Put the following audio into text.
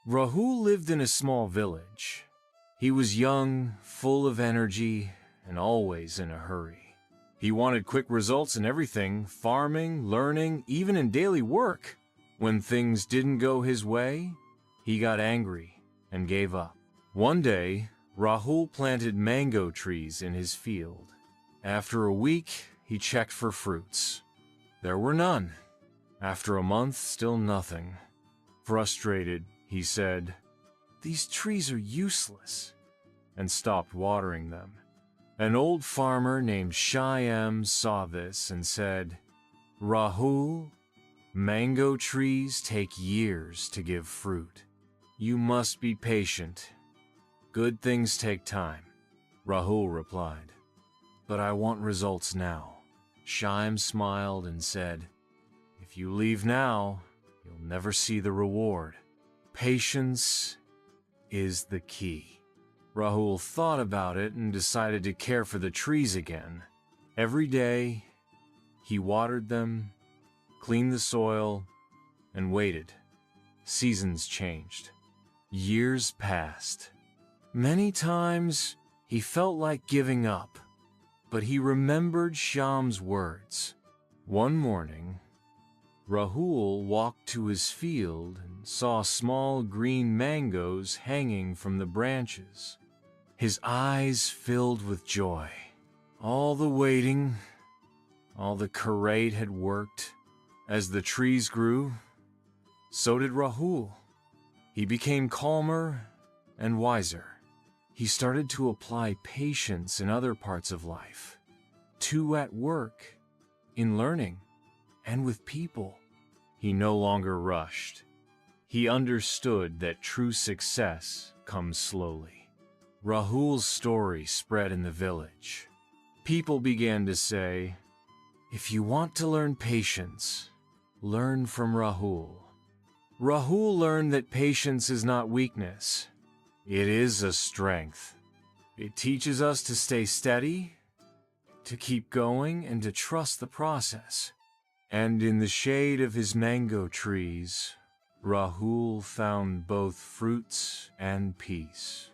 Rahul lived in a small village. He was young, full of energy, and always in a hurry. He wanted quick results in everything, farming, learning, even in daily work. When things didn't go his way, he got angry and gave up. One day, Rahul planted mango trees in his field. After a week, he checked for fruits. There were none. After a month, still nothing. Frustrated, he said, "These trees are useless," and stopped watering them. An old farmer named Shyam saw this and said, "Rahul, mango trees take years to give fruit. You must be patient. Good things take time." Rahul replied, "But I want results now." Shyam smiled and said, "If you leave now, you'll never see the reward. Patience is the key." Rahul thought about it and decided to care for the trees again. Every day, he watered them, cleaned the soil, and waited. Seasons changed. Years passed. Many times, he felt like giving up, but he remembered Shyam's words. One morning, Rahul walked to his field and saw small green mangoes hanging from the branches. His eyes filled with joy. All the waiting, all the charade had worked. As the trees grew, so did Rahul. He became calmer and wiser. He started to apply patience in other parts of life, too at work, in learning, and with people. He no longer rushed. He understood that true success comes slowly. Rahul's story spread in the village. People began to say, "If you want to learn patience, learn from Rahul." Rahul learned that patience is not weakness. It is a strength. It teaches us to stay steady, to keep going, and to trust the process. And in the shade of his mango trees, Rahul found both fruits and peace.